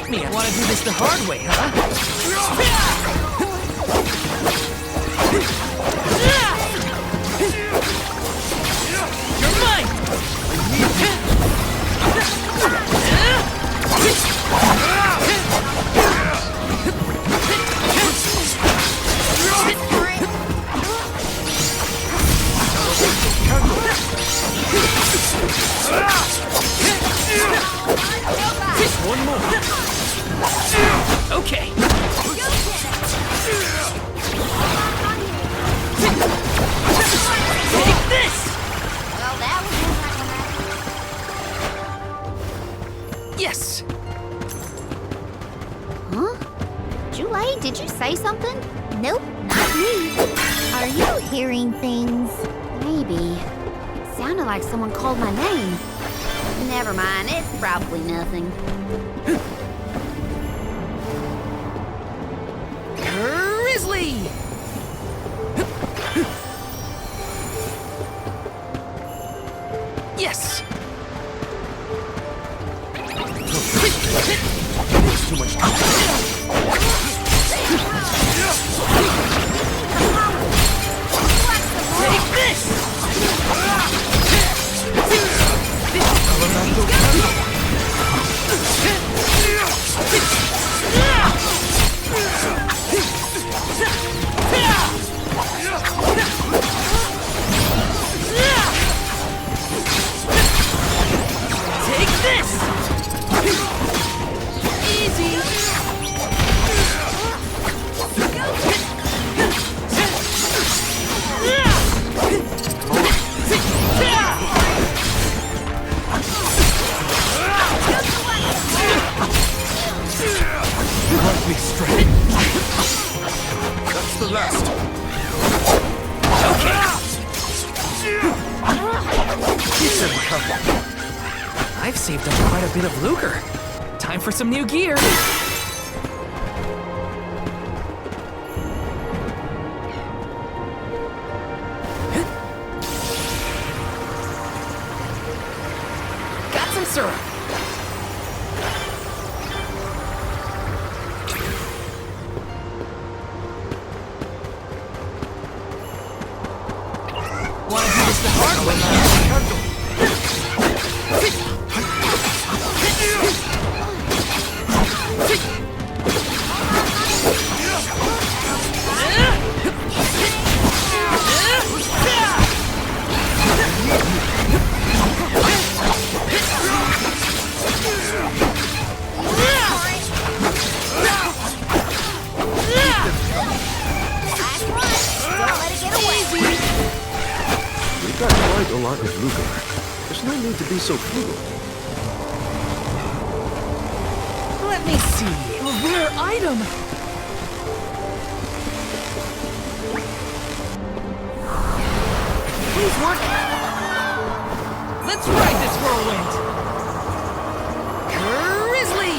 trick me. I want to do this the hard way, huh? You're mine! One more. Okay. Take this! Well, that was Yes! Huh? Julie, did you say something? Nope, not me. Are you hearing things? Maybe. It sounded like someone called my name. Never mind, it's probably nothing. Grizzly! Yes! There's too much time. Take this! Salamando. Take this! Easy! Let me straight. That's the last. Okay. This doesn't cover. I've saved up quite a bit of lucre. Time for some new gear. Got some syrup. Wanna do this the hard way? We've got quite a lot of lucre. There's no need to be so frugal. Let me see. A rare item. Please work. Let's ride this whirlwind. Grizzly!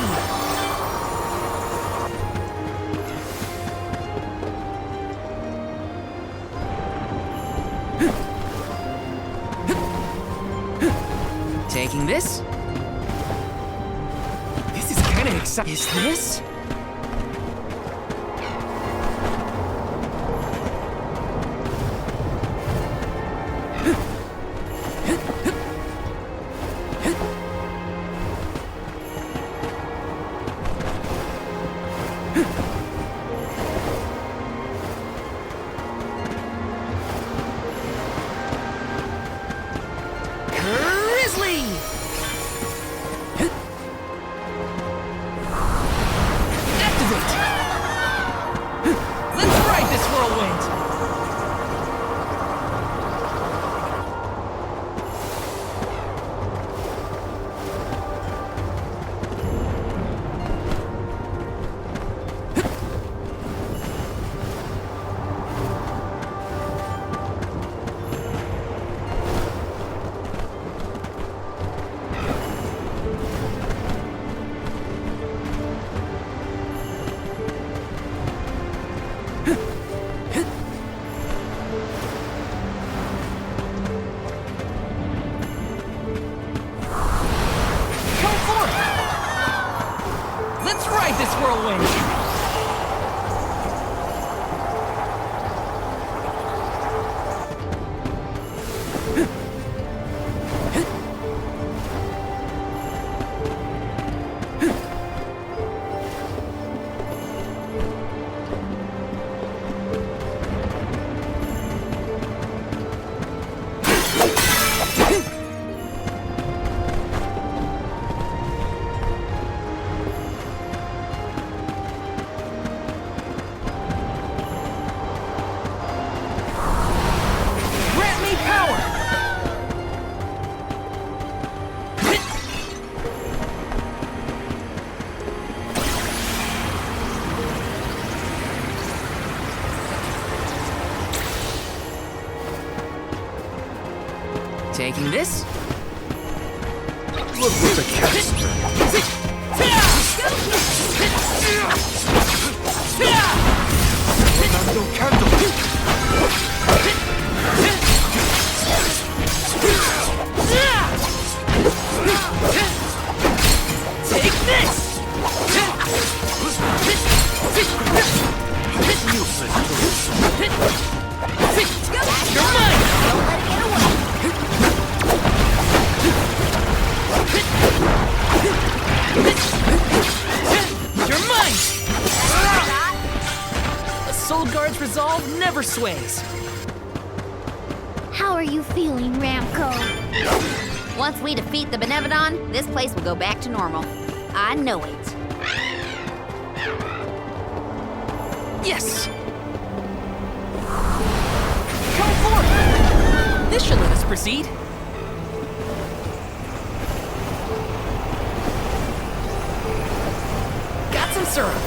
Taking this? This is kind of exciting. Is this? Grizzly! ride this whirlwind! Grant me power! Taking this? Look what the cat's Salamando candle! Take this! You're mine! Don't let it get away. You're mine! A Soul Guard's resolve never sways. How are you feeling, Ramco? Once we defeat the Benevodon, this place will go back to normal. I know it. Yes! Come forth! This should let us proceed. Got some syrup.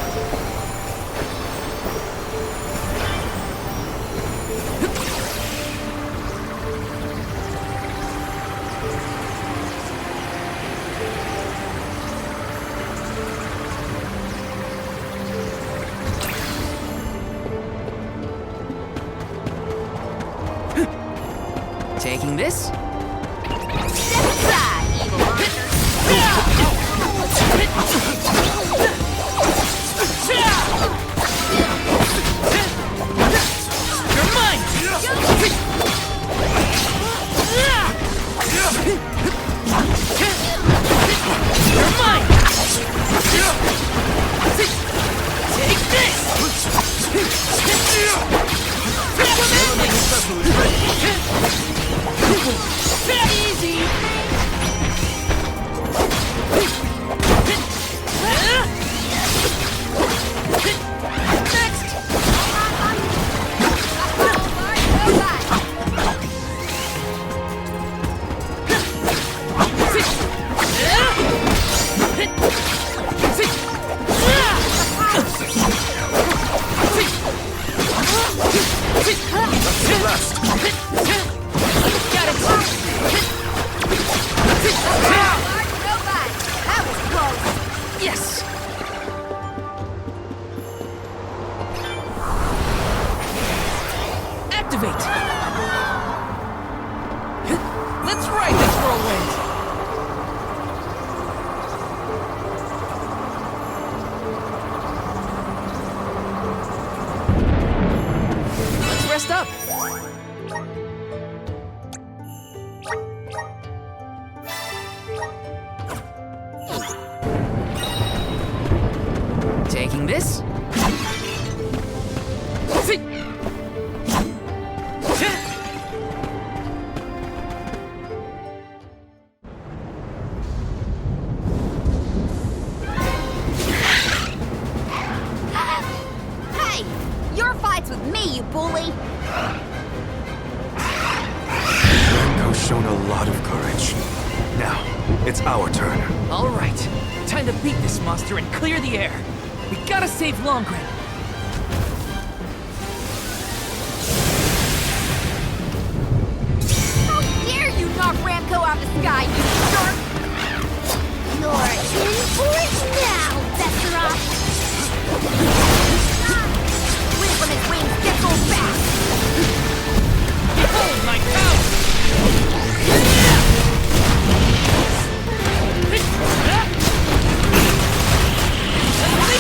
Taking this? Step aside, evil monster. You're mine! You're mine! Take this! Easy! Next! Got it! That was close. Yes! Activate! Let's ride this whirlwind! Let's rest up! Taking this? Hey, your fight's with me, you bully. Rango's shown a lot of courage. Now, it's our turn. All right, time to beat this monster and clear the air. We gotta save Longren. How dare you knock Ramco out of the sky, you jerk! You're in for it now, Vesseroth! Swing from his wings, get so fast! Behold my power! Unleash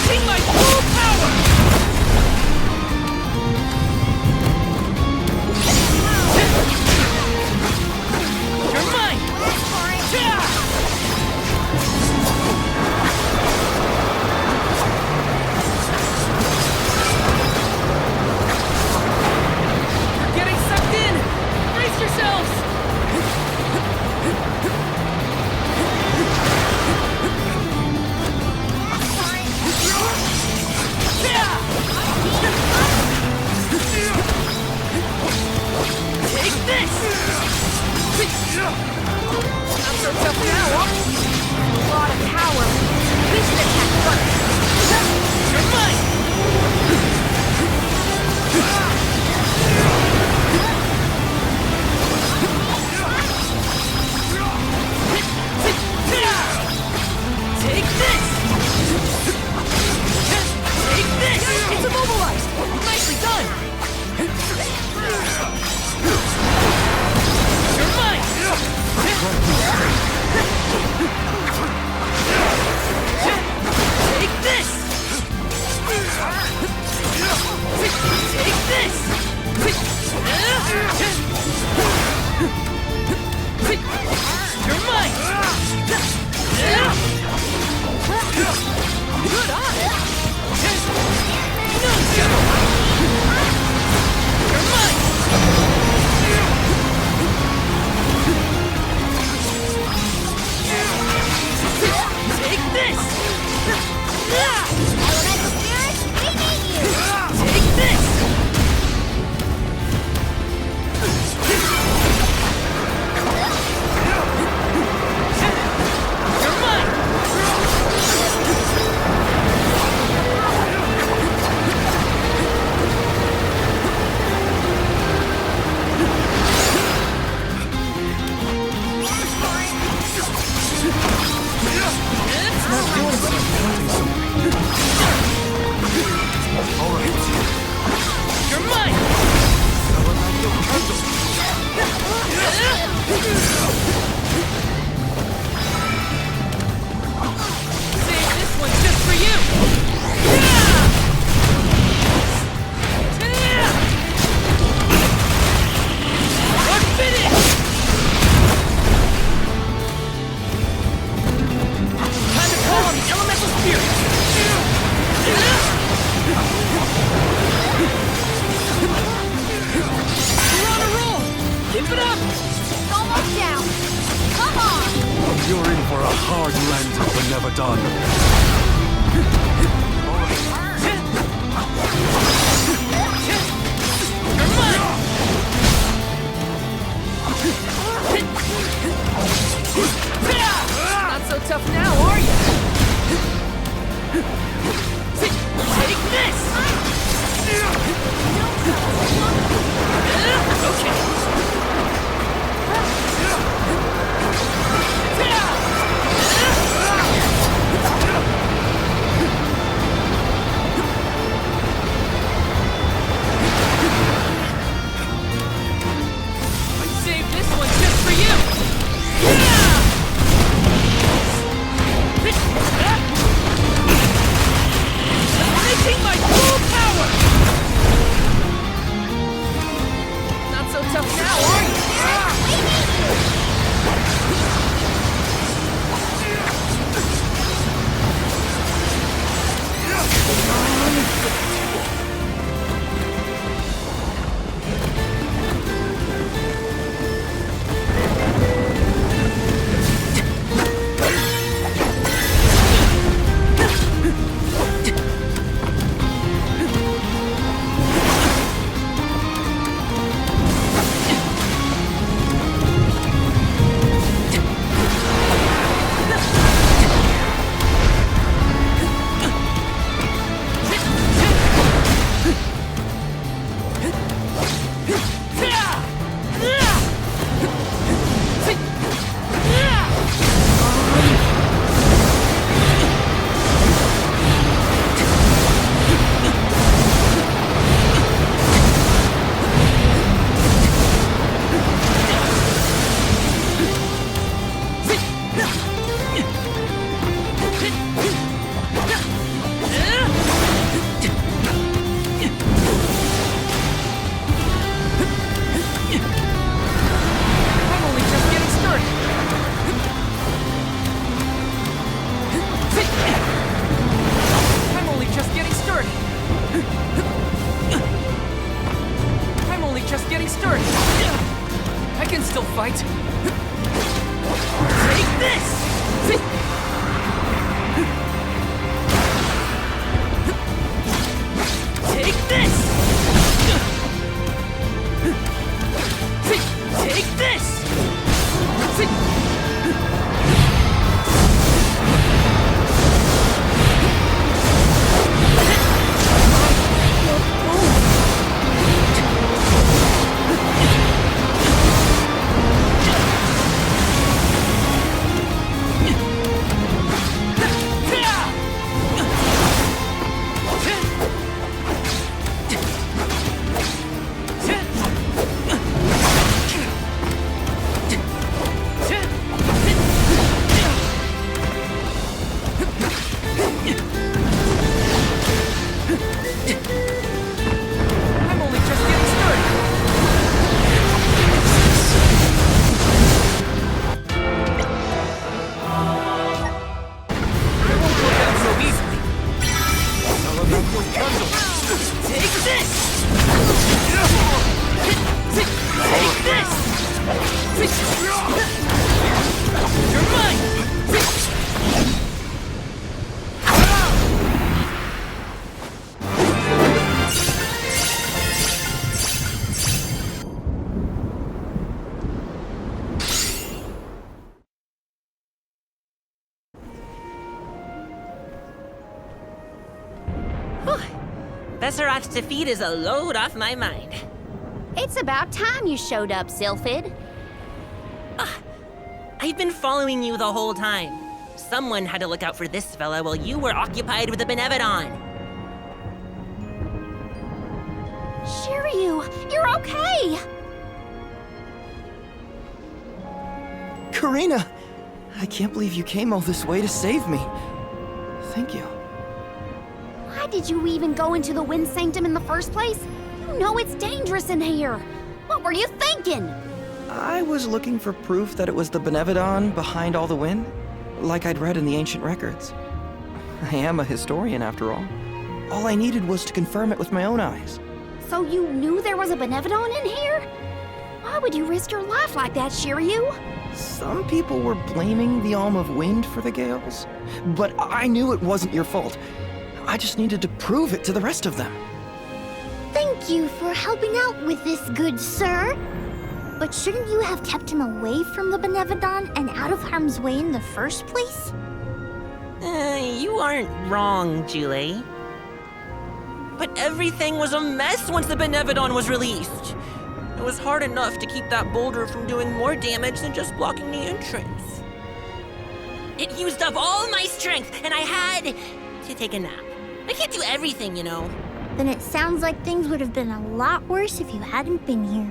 You're in for a hard landing, but never done. Not so tough now, are you? Take this! Okay. I saved this one just for you! Unleashing my full power! Not so tough now, are you? Besseroth's defeat is a load off my mind. It's about time you showed up, Sylphid. I've been following you the whole time. Someone had to look out for this fella while you were occupied with the Benevodon. Shiryu, you're okay! Karina! I can't believe you came all this way to save me. Thank you. Why did you even go into the Wind Sanctum in the first place? You know it's dangerous in here. What were you thinking? I was looking for proof that it was the Benevodon behind all the wind, like I'd read in the ancient records. I am a historian, after all. All I needed was to confirm it with my own eyes. So you knew there was a Benevodon in here? Why would you risk your life like that, Shiryu? Some people were blaming the Alm of Wind for the gales, but I knew it wasn't your fault. I just needed to prove it to the rest of them. Thank you for helping out with this, good sir. But shouldn't you have kept him away from the Benevodon and out of harm's way in the first place? You aren't wrong, Julie. But everything was a mess once the Benevodon was released. It was hard enough to keep that boulder from doing more damage than just blocking the entrance. It used up all my strength, and I had to take a nap. I can't do everything, you know. Then it sounds like things would have been a lot worse if you hadn't been here.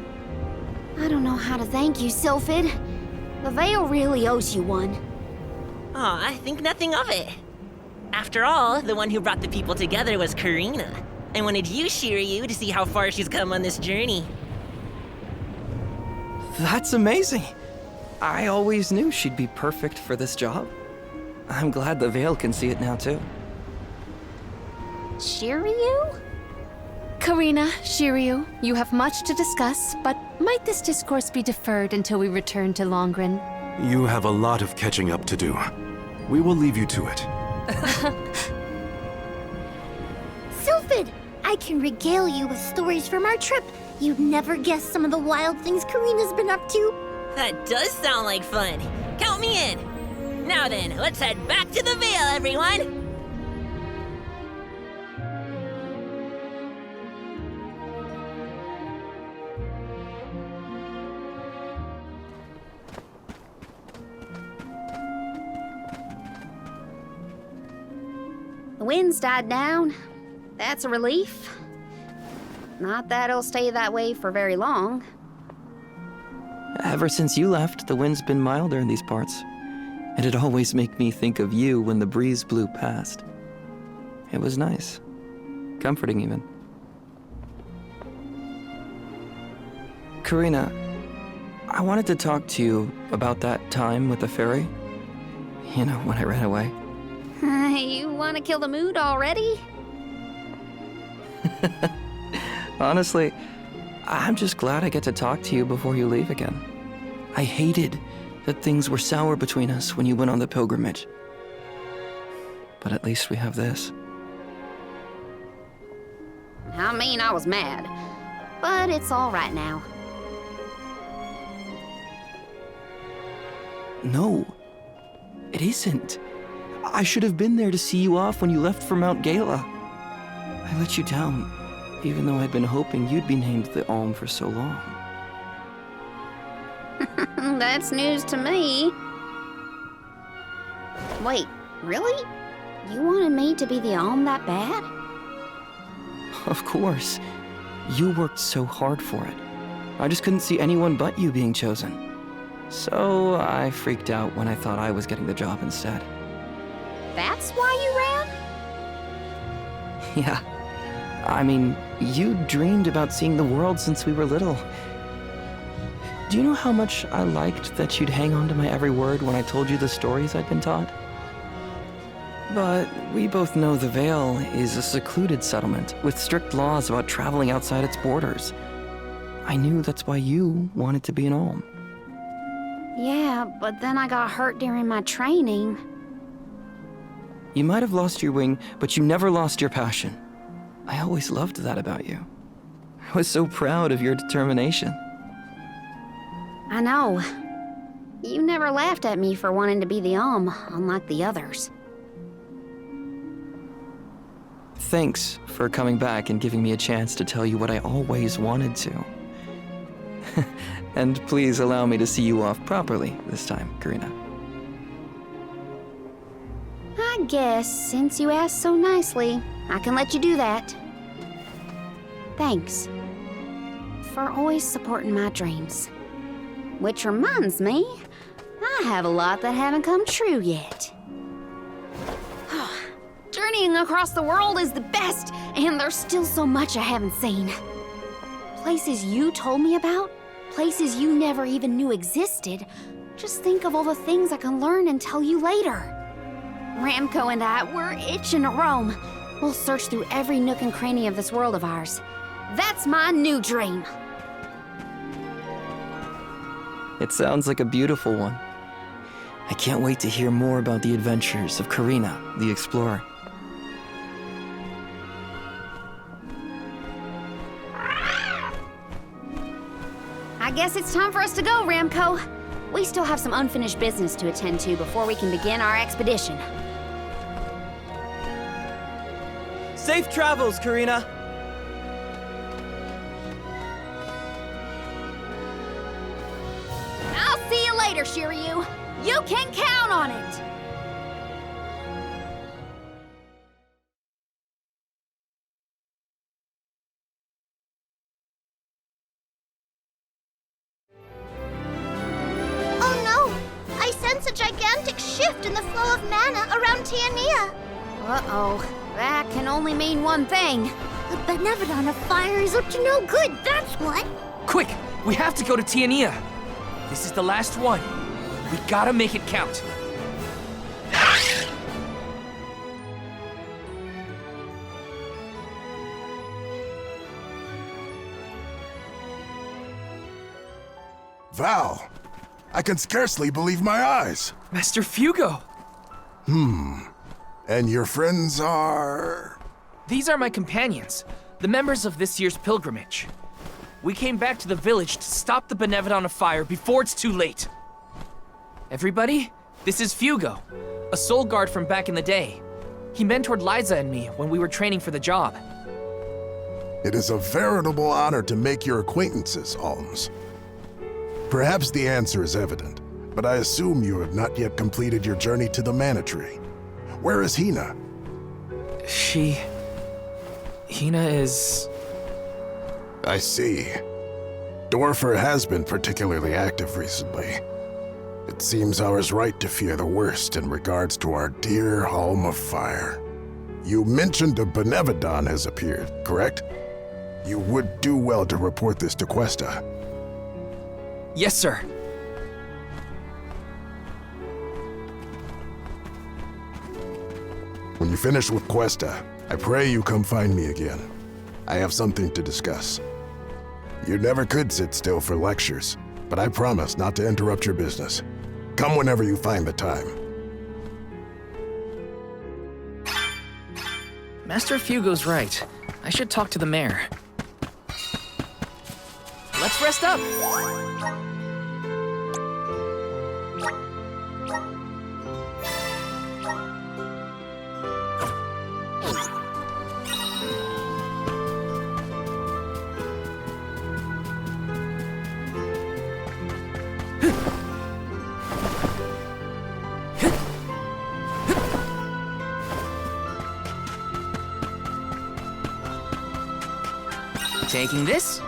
I don't know how to thank you, Sylphid. The Veil really owes you one. Aw, I think nothing of it. After all, the one who brought the people together was Karina. I wanted you, Shiryu, to see how far she's come on this journey. That's amazing. I always knew she'd be perfect for this job. I'm glad the Veil can see it now, too. Shiryu? Karina, Shiryu, you have much to discuss, but might this discourse be deferred until we return to Longren? You have a lot of catching up to do. We will leave you to it. Sylphid! I can regale you with stories from our trip. You'd never guess some of the wild things Karina's been up to. That does sound like fun. Count me in. Now then, let's head back to the Veil, everyone. The wind's died down. That's a relief. Not that it'll stay that way for very long. Ever since you left, the wind's been milder in these parts. And it always made me think of you when the breeze blew past. It was nice. Comforting, even. Karina, I wanted to talk to you about that time with the fairy. You know, when I ran away. You want to kill the mood already? Honestly, I'm just glad I get to talk to you before you leave again. I hated that things were sour between us when you went on the pilgrimage. But at least we have this. I mean, I was mad. But it's all right now. No, it isn't. I should have been there to see you off when you left for Mount Gala. I let you down, even though I'd been hoping you'd be named the Alm for so long. That's news to me. Wait, really? You wanted me to be the Alm that bad? Of course. You worked so hard for it. I just couldn't see anyone but you being chosen. So I freaked out when I thought I was getting the job instead. That's why you ran? Yeah. I mean, you dreamed about seeing the world since we were little. Do you know how much I liked that you'd hang on to my every word when I told you the stories I'd been taught? But we both know the Veil is a secluded settlement with strict laws about traveling outside its borders. I knew that's why you wanted to be an Alm. Yeah, but then I got hurt during my training. You might have lost your wing, but you never lost your passion. I always loved that about you. I was so proud of your determination. I know. You never laughed at me for wanting to be the Alm, unlike the others. Thanks for coming back and giving me a chance to tell you what I always wanted to. And please allow me to see you off properly this time, Karina. I guess, since you asked so nicely, I can let you do that. Thanks for always supporting my dreams. Which reminds me, I have a lot that haven't come true yet. Journeying across the world is the best, and there's still so much I haven't seen. Places you told me about, places you never even knew existed. Just think of all the things I can learn and tell you later. Ramco and I, we're itching to roam. We'll search through every nook and cranny of this world of ours. That's my new dream. It sounds like a beautiful one. I can't wait to hear more about the adventures of Karina, the explorer. I guess it's time for us to go, Ramco. We still have some unfinished business to attend to before we can begin our expedition. Safe travels, Karina! I'll see you later, Shiryu. You can count on it! Oh no! I sense a gigantic shift in the flow of mana around Tiania. Uh-oh. That can only mean one thing. The Benevodon of Fire is up to no good, that's what! Quick! We have to go to Tiania! This is the last one. We gotta make it count. Val, I can scarcely believe my eyes. Master Fugo! And your friends are... These are my companions, the members of this year's pilgrimage. We came back to the village to stop the Benevodon of Fire before it's too late. Everybody, this is Fugo, a soul guard from back in the day. He mentored Liza and me when we were training for the job. It is a veritable honor to make your acquaintances, Alms. Perhaps the answer is evident, but I assume you have not yet completed your journey to the Mana Tree. Where is Hina? Hina is... I see. Dorfer has been particularly active recently. It seems I was right to fear the worst in regards to our dear home of fire. You mentioned a Benevodon has appeared, correct? You would do well to report this to Questa. Yes, sir. When you finish with Questa, I pray you come find me again. I have something to discuss. You never could sit still for lectures, but I promise not to interrupt your business. Come whenever you find the time. Master Fugo's right. I should talk to the mayor. Let's rest up! Taking this?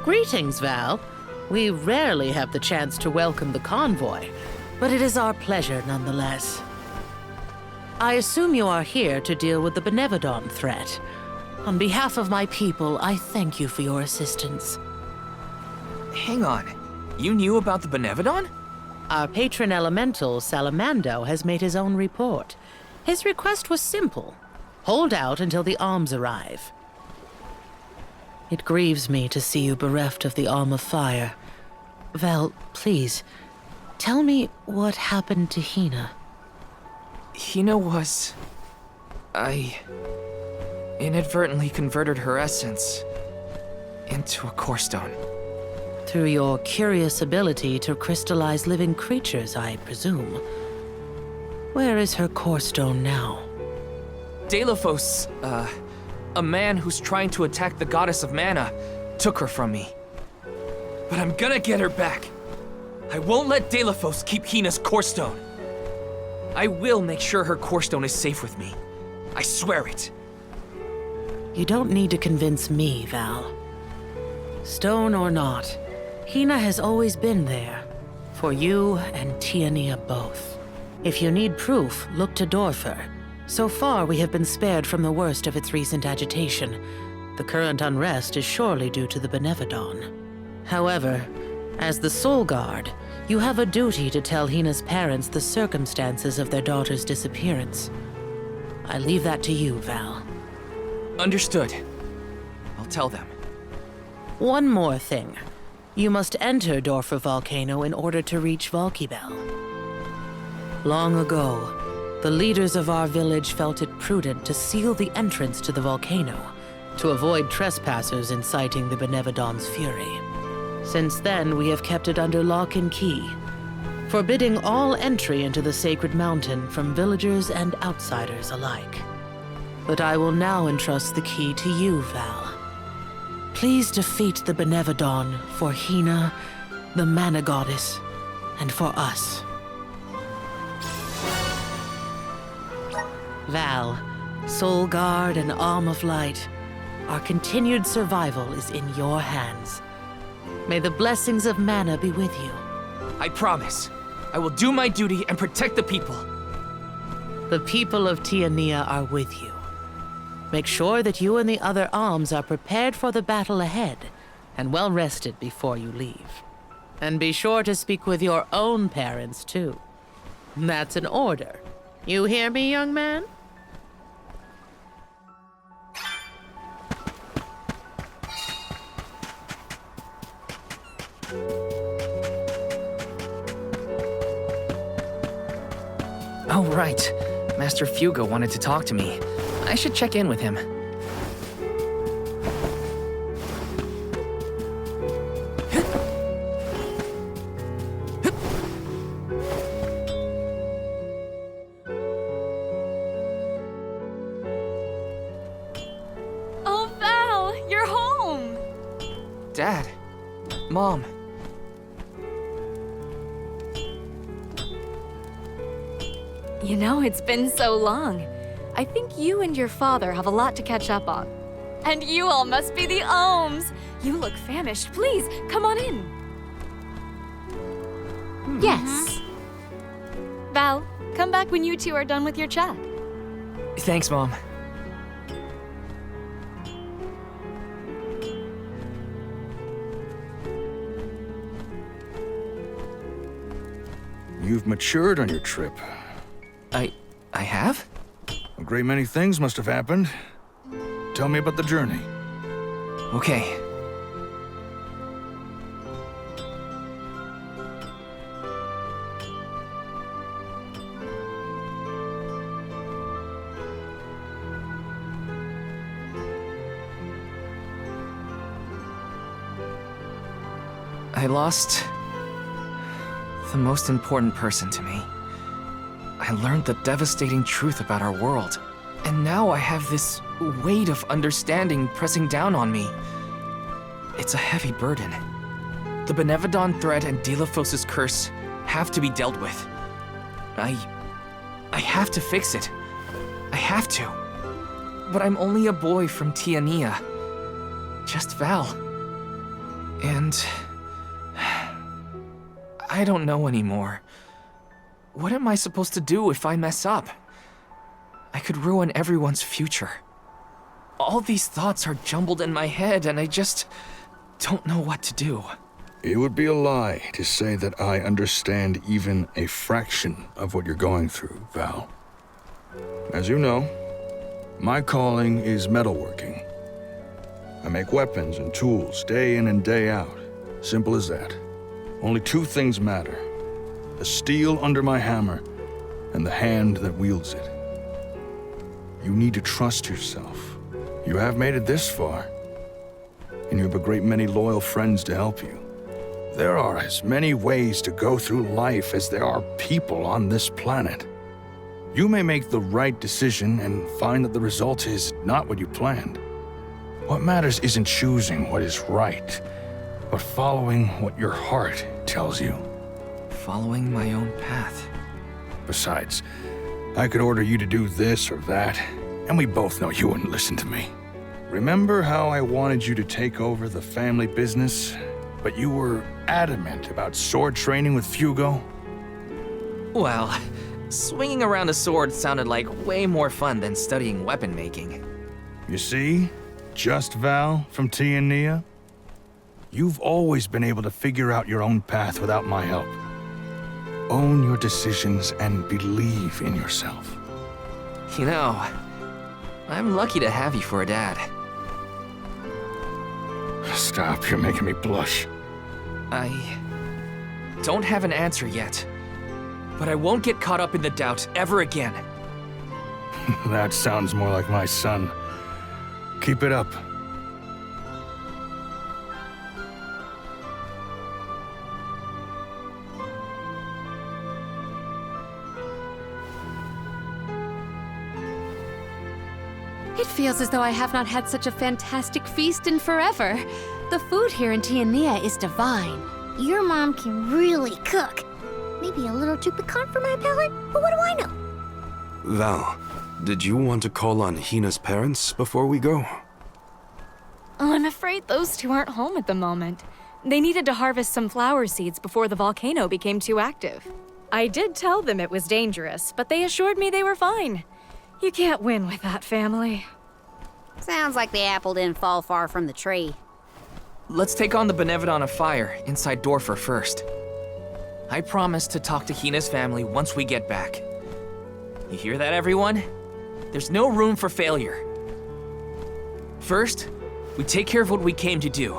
Greetings, Val. We rarely have the chance to welcome the convoy, but it is our pleasure nonetheless. I assume you are here to deal with the Benevodon threat. On behalf of my people, I thank you for your assistance. Hang on. You knew about the Benevodon? Our patron elemental, Salamando, has made his own report. His request was simple. Hold out until the alms arrive. It grieves me to see you bereft of the Arm of Fire. Val, please, tell me what happened to Hina. Hina was... I inadvertently converted her essence into a core stone. Through your curious ability to crystallize living creatures, I presume. Where is her core stone now? Delphos, a man who's trying to attack the goddess of mana, took her from me. But I'm gonna get her back. I won't let Delphos keep Hina's core stone. I will make sure her core stone is safe with me. I swear it. You don't need to convince me, Val. Stone or not, Hina has always been there. For you and Tiania both. If you need proof, look to Dorfer. So far, we have been spared from the worst of its recent agitation. The current unrest is surely due to the Benevodon. However, as the Soul Guard, you have a duty to tell Hina's parents the circumstances of their daughter's disappearance. I leave that to you, Val. Understood. I'll tell them. One more thing. You must enter Dorfer Volcano in order to reach Valkibel. Long ago, the leaders of our village felt it prudent to seal the entrance to the volcano to avoid trespassers inciting the Benevodon's fury. Since then, we have kept it under lock and key, forbidding all entry into the sacred mountain from villagers and outsiders alike. But I will now entrust the key to you, Val. Please defeat the Benevodon for Hina, the Mana Goddess, and for us. Val, Soul Guard and Arm of Light, our continued survival is in your hands. May the blessings of Mana be with you. I promise. I will do my duty and protect the people. The people of Tiania are with you. Make sure that you and the other alms are prepared for the battle ahead and well rested before you leave. And be sure to speak with your own parents, too. That's an order. You hear me, young man? Oh, right. Master Fugo wanted to talk to me. I should check in with him. Oh, Val, you're home! Dad. Mom. You know, it's been so long. I think you and your father have a lot to catch up on. And you all must be the Ohms. You look famished. Please, come on in. Yes. Val, come back when you two are done with your chat. Thanks, Mom. You've matured on your trip. I have? A great many things must have happened. Tell me about the journey. Okay. I lost the most important person to me. I learned the devastating truth about our world, and now I have this weight of understanding pressing down on me. It's a heavy burden. The Benevodon threat and Delphos' curse have to be dealt with. I have to fix it. I have to. But I'm only a boy from Tiania. Just Val. And I don't know anymore. What am I supposed to do if I mess up? I could ruin everyone's future. All these thoughts are jumbled in my head, and I just don't know what to do. It would be a lie to say that I understand even a fraction of what you're going through, Val. As you know, my calling is metalworking. I make weapons and tools day in and day out. Simple as that. Only two things matter: the steel under my hammer and the hand that wields it. You need to trust yourself. You have made it this far, and you have a great many loyal friends to help you. There are as many ways to go through life as there are people on this planet. You may make the right decision and find that the result is not what you planned. What matters isn't choosing what is right, but following what your heart tells you. Following my own path. Besides, I could order you to do this or that, and we both know you wouldn't listen to me. Remember how I wanted you to take over the family business, but you were adamant about sword training with Fugo? Well, swinging around a sword sounded like way more fun than studying weapon making. You see? Just Val from Tiania? You've always been able to figure out your own path without my help. Own your decisions and believe in yourself. You know, I'm lucky to have you for a dad. Stop, you're making me blush. I don't have an answer yet, but I won't get caught up in the doubt ever again. That sounds more like my son. Keep it up. It feels as though I have not had such a fantastic feast in forever. The food here in Tiania is divine. Your mom can really cook. Maybe a little too piquant for my palate, but what do I know? Val, did you want to call on Hina's parents before we go? Oh, I'm afraid those two aren't home at the moment. They needed to harvest some flower seeds before the volcano became too active. I did tell them it was dangerous, but they assured me they were fine. You can't win with that family. Sounds like the apple didn't fall far from the tree. Let's take on the Benevodon of Fire inside Dorfer first. I promise to talk to Hina's family once we get back. You hear that, everyone? There's no room for failure. First, we take care of what we came to do.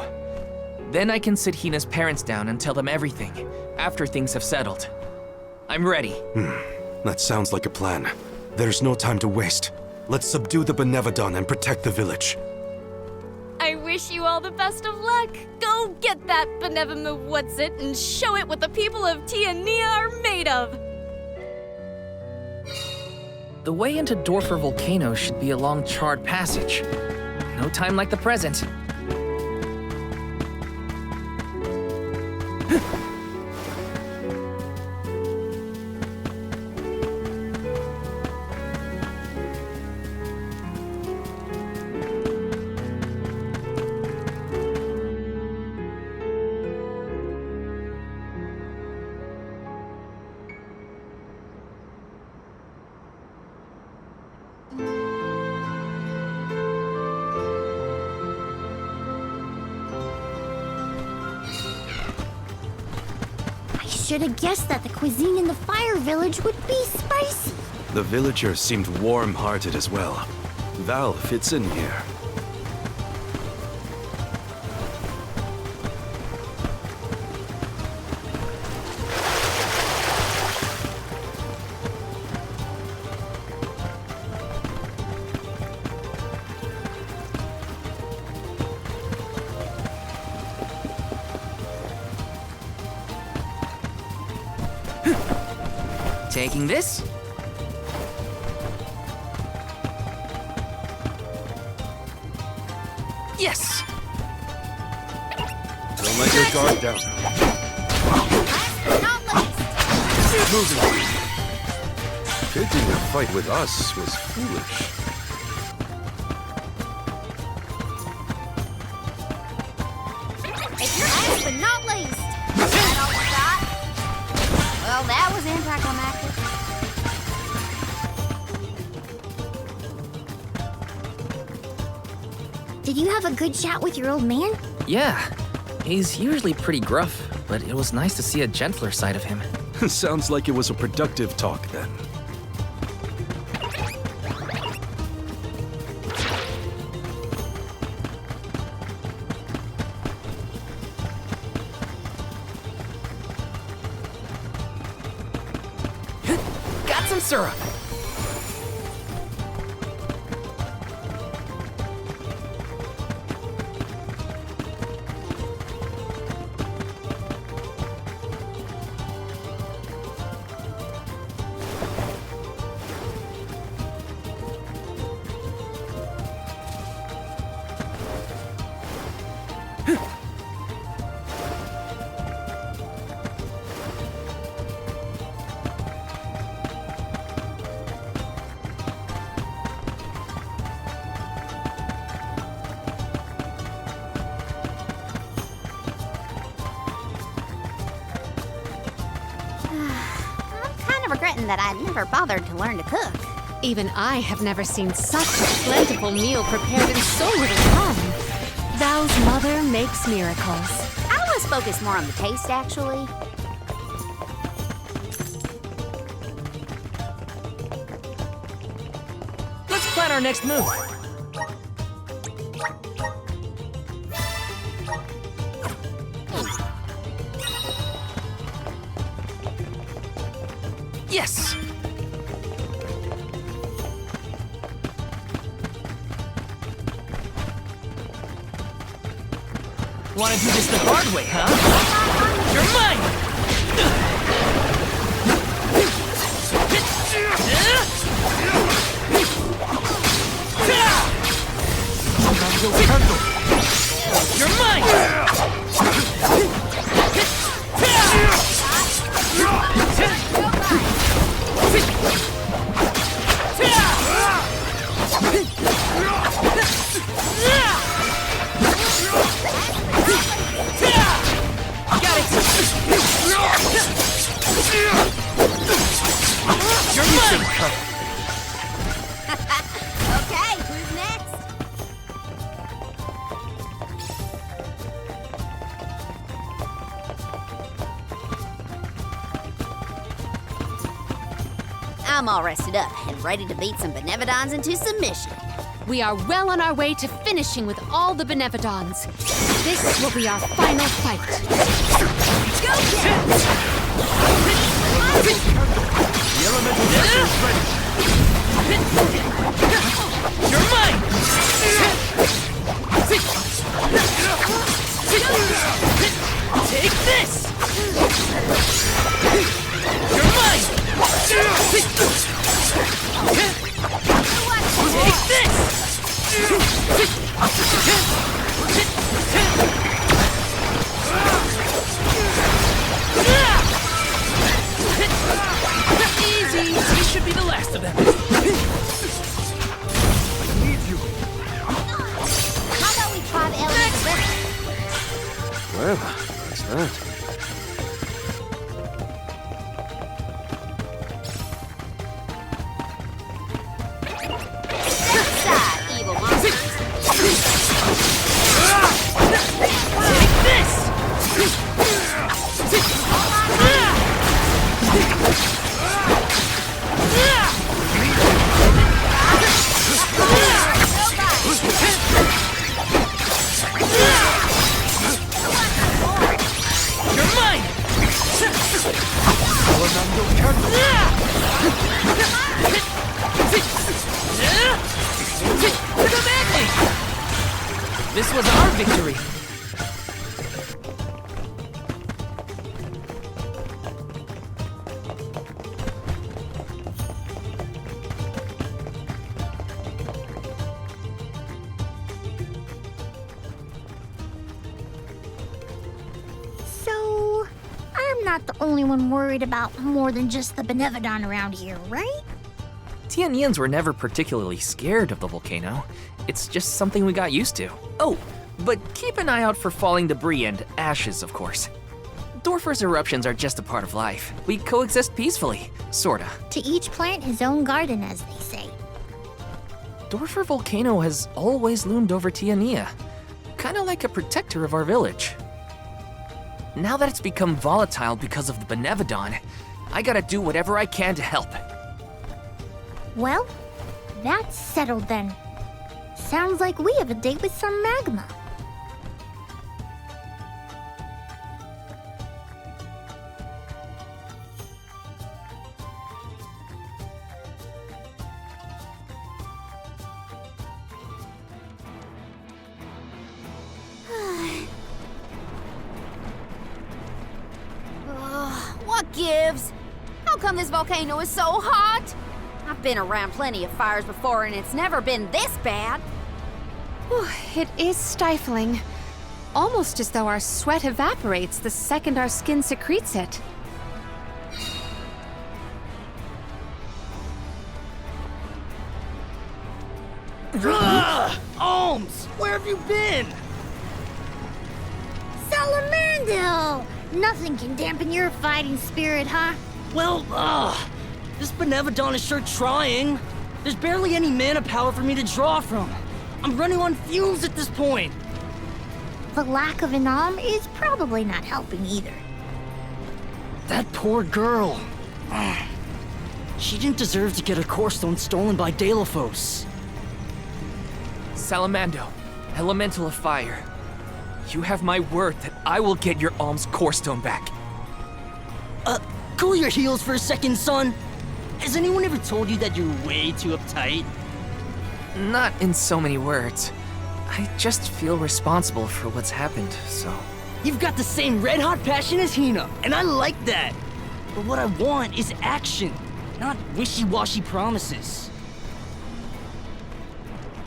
Then I can sit Hina's parents down and tell them everything, after things have settled. I'm ready. That sounds like a plan. There's no time to waste. Let's subdue the Benevodon and protect the village. I wish you all the best of luck. Go get that benevolent what's-it and show it what the people of Tiania are made of. The way into Dorfer Volcano should be along Charred Passage. No time like the present. I should have guessed that the cuisine in the Fire Village would be spicy. The villagers seemed warm-hearted as well. Val fits in here. Taking this. Yes! Don't let your guard down. Moving. Picking a fight with us was foolish. It's last but not least. Is that all we got? Well, that was anticlimactic. Did you have a good chat with your old man? Yeah, he's usually pretty gruff, but it was nice to see a gentler side of him. Sounds like it was a productive talk then. Got some syrup. Regretting that I never bothered to learn to cook. Even I have never seen such a plentiful meal prepared in so little time. Val's mother makes miracles. I was focused more on the taste, actually. Let's plan our next move. Yes! Wanna do this the hard way, huh? You're mine! You're mine! Got it! You're mine! Okay, who's next? I'm all rested up and ready to beat some Benevodons into submission. We are well on our way to finishing with all the Benevodons. This will be our final fight. Go get it! The elemental vessel is ready. You're mine! Take this! You're mine! Take this! Easy! These should be the last of them. I need you. How about we try the elemental vessel? Well, that's that. Step aside, evil monsters. Take this! You're mine! This was our victory! So, I'm not the only one worried about more than just the Benevodon around here, right? Tianians were never particularly scared of the volcano. It's just something we got used to. Oh, but keep an eye out for falling debris and ashes, of course. Dorfer's eruptions are just a part of life. We coexist peacefully, sorta. To each plant his own garden, as they say. Dorfer Volcano has always loomed over Tiania, kinda like a protector of our village. Now that it's become volatile because of the Benevodon, I gotta do whatever I can to help. Well, that's settled then. Sounds like we have a date with some magma. What gives? How come this volcano is so hot? I've been around plenty of fires before and it's never been this bad. Whew, it is stifling. Almost as though our sweat evaporates the second our skin secretes it. Ohms! Where have you been? Salamando! Nothing can dampen your fighting spirit, huh? Well, this Benevodon is sure trying. There's barely any mana power for me to draw from. I'm running on fumes at this point. The lack of an arm is probably not helping either. That poor girl. She didn't deserve to get her core stone stolen by Delafos. Salamando, elemental of fire. You have my word that I will get your alm's core stone back. cool your heels for a second, son? Has anyone ever told you that you're way too uptight? Not in so many words. I just feel responsible for what's happened, so... You've got the same red-hot passion as Hina, and I like that. But what I want is action, not wishy-washy promises.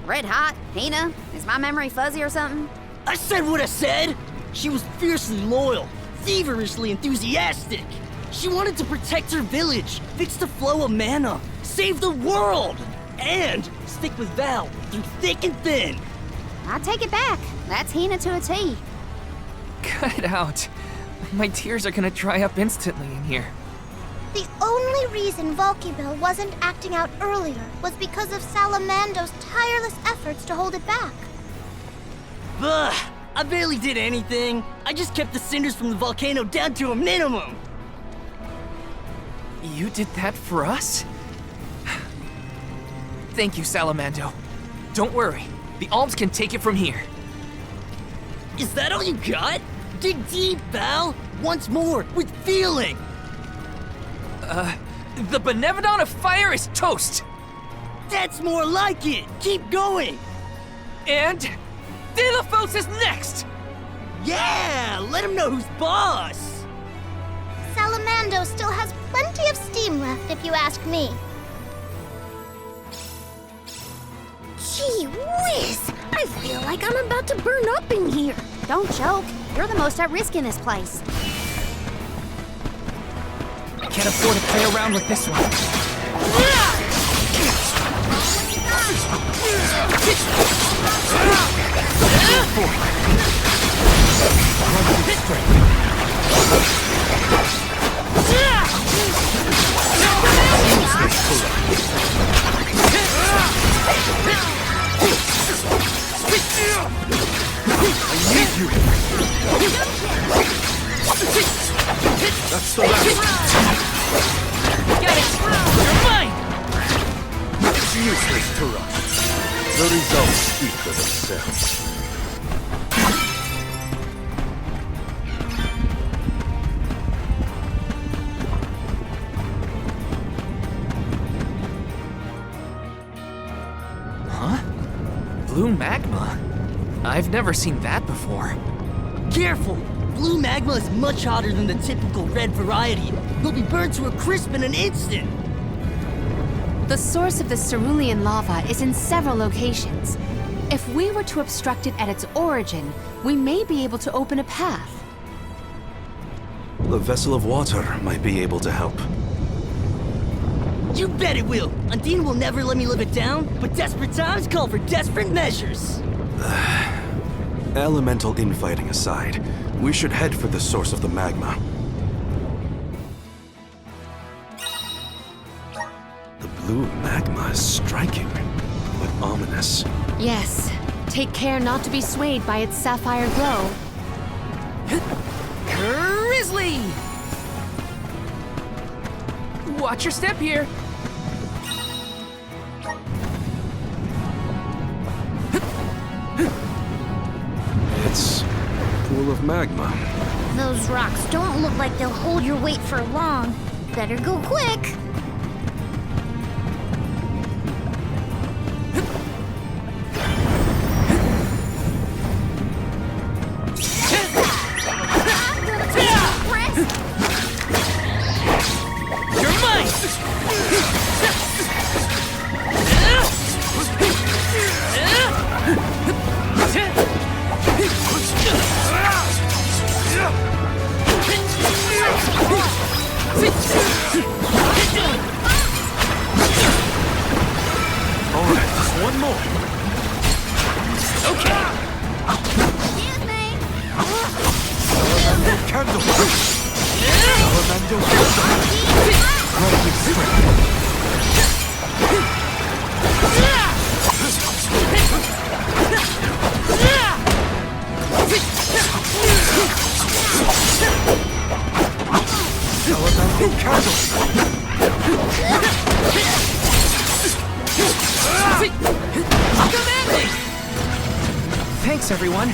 Red hot? Hina? Is my memory fuzzy or something? I said what I said! She was fiercely loyal, feverishly enthusiastic. She wanted to protect her village, fix the flow of mana, save the world, and stick with Val through thick and thin. I take it back. That's Hina to a T. Cut it out. My tears are gonna dry up instantly in here. The only reason Volkybell wasn't acting out earlier was because of Salamando's tireless efforts to hold it back. Ugh, I barely did anything. I just kept the cinders from the volcano down to a minimum. You did that for us? Thank you, Salamando. Don't worry. The Alms can take it from here. Is that all you got? Dig deep, Val. Once more, with feeling. The Benevodon of Fire is toast! That's more like it. Keep going. And... Delafos is next! Yeah, let him know who's boss. Salamando still has plenty of steam left, if you ask me. Gee whiz! I feel like I'm about to burn up in here. Don't joke. You're the most at risk in this place. Can't afford to play around with this one. I need you! That's the last! Get it! You're mine! It's useless to rush. The results speak for themselves. Huh? Blue magma? I've never seen that before. Careful! Blue magma is much hotter than the typical red variety. You'll be burned to a crisp in an instant. The source of the cerulean lava is in several locations. If we were to obstruct it at its origin, we may be able to open a path. The vessel of water might be able to help. You bet it will! Undine will never let me live it down, but desperate times call for desperate measures. Elemental infighting aside, we should head for the source of the magma. The blue magma is striking, but ominous. Yes. Take care not to be swayed by its sapphire glow. Grizzly! Watch your step here. It's a pool of magma. Those rocks don't look like they'll hold your weight for long. Better go quick. You're mine! Alright, just one more. Okay. Excuse me. Candle! Salamando candle! Rising strength! Salamando candle! Come at me! Thanks, everyone.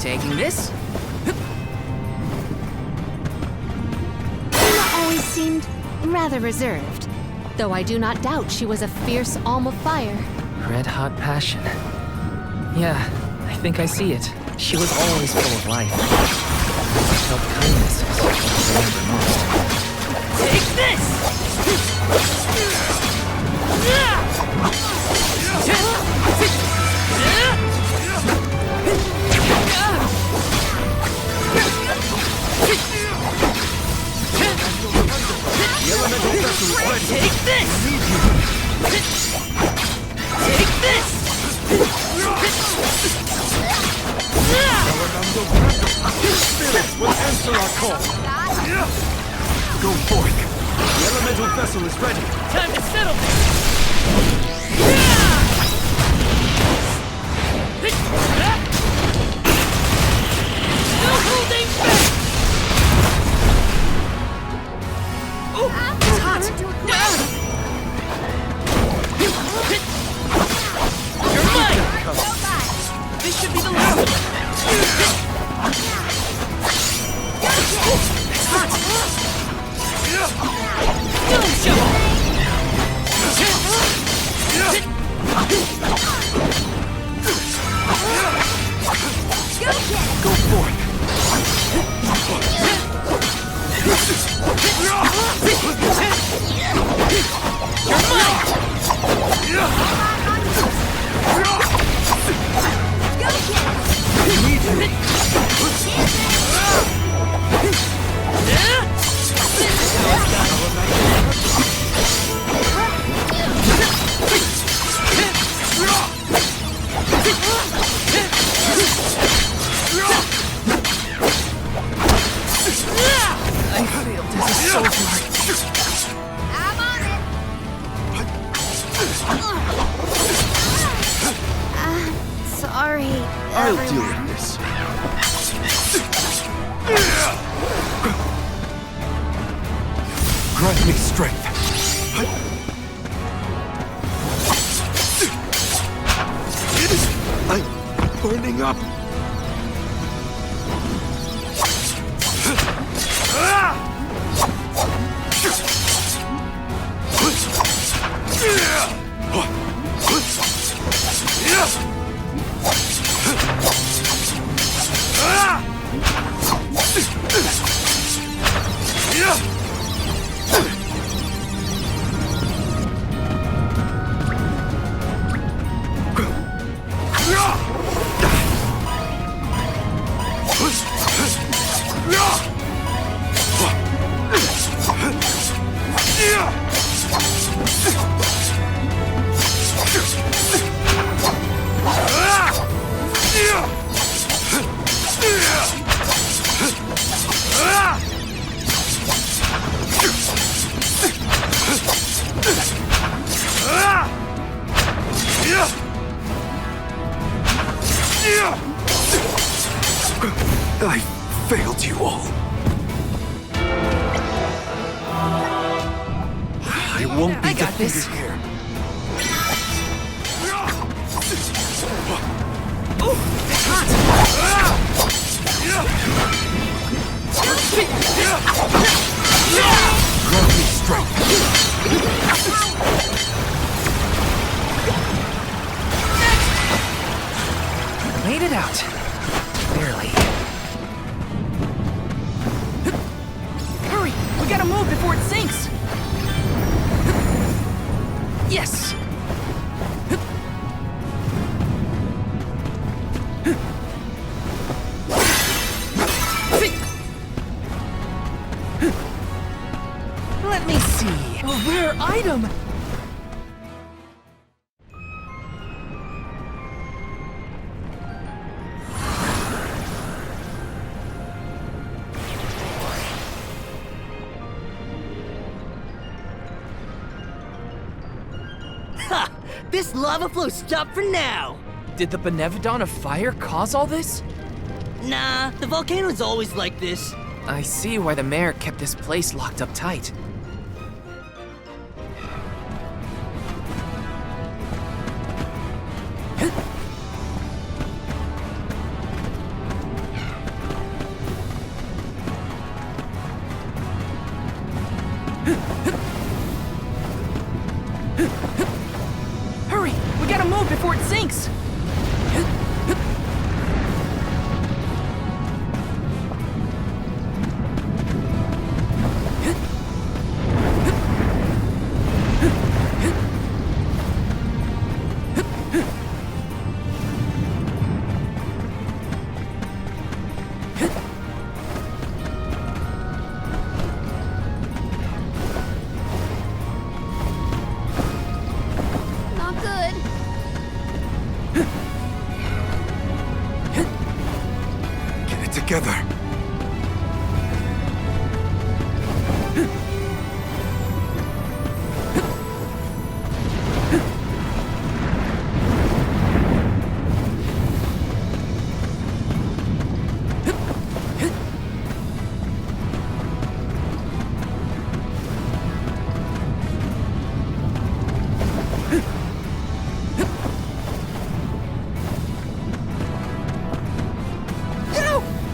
Taking this. Hina always seemed rather reserved, though I do not doubt she was a fierce alm of fire. Red hot passion. Yeah, I think I see it. She was always full of life. I felt kindness is what I remember most. Take this! The elemental vessel is ready. Take this! Take this! Salamando, spirits will answer our call. Go forth. The elemental vessel is ready. Time to settle this! No holding back! It's hot! You're mine! This should be the last of it! It's hot! Film shovel! Go forth. You're mine! I failed as a soldier. I'm on it. Sorry. I'll everyone. deal with this. Grant me strength. I'm burning up. I failed you all. I won't be I got this. defeated here. It's hot! Grant me strength. Made it out. Barely. Hurry! We gotta move before it sinks! Yes! Let me see. A rare item! Ha! This lava flow stopped for now! Did the Benevodon of Fire cause all this? Nah, the volcano's always like this. I see why the mayor kept this place locked up tight. move before it sinks! Not good. Get it together.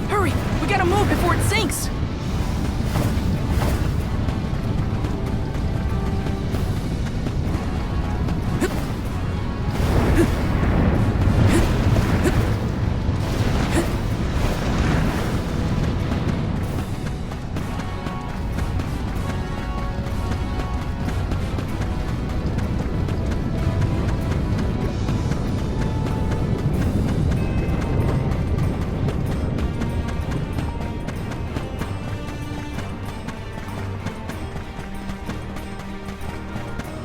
Hurry! We gotta move before it sinks!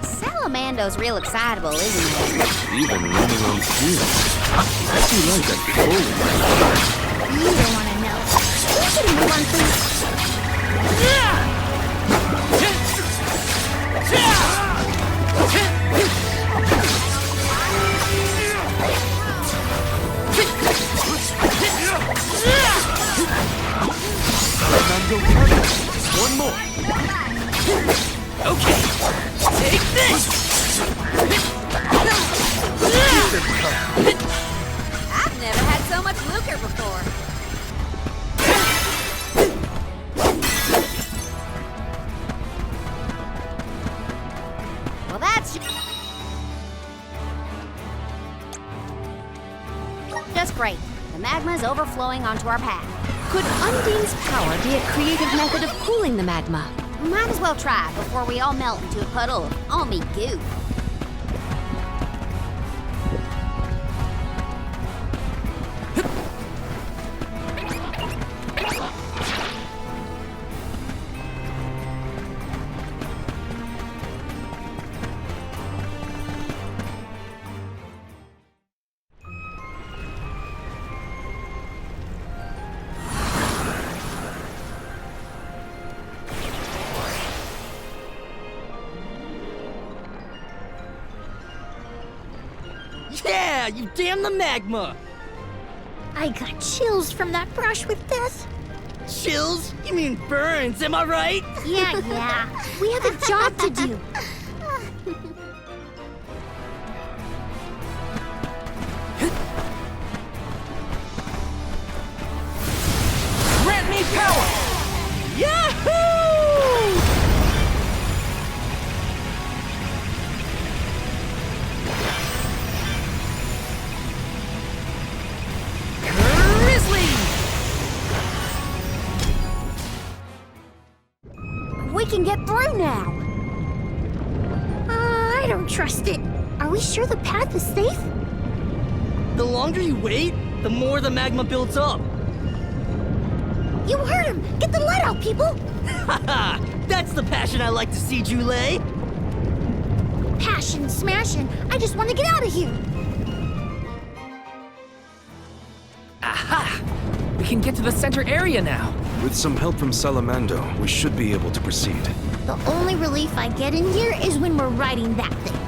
Salamando's real excitable, isn't he? Even running on fumes. What's he like at bowling? You don't want to know. We should move on, please. Salamando target. Just one more. Okay, take this! I've never had so much lucre before. Well, that's just great. The magma's overflowing onto our path. Could Undine's power be a creative method of cooling the magma? Might as well try before we all melt into a puddle of almy goo. Yeah, you damn the magma! I got chills from that brush with death. Chills? You mean burns, am I right? Yeah. We have a job to do. Grant me power! Yahoo! We can get through now. I don't trust it. Are we sure the path is safe? The longer you wait, the more the magma builds up. You heard him. Get the lead out, people. Haha! That's the passion I like to see, Jule. Passion, smashing. I just want to get out of here. Aha! We can get to the center area now. With some help from Salamando, we should be able to proceed. The only relief I get in here is when we're riding that thing.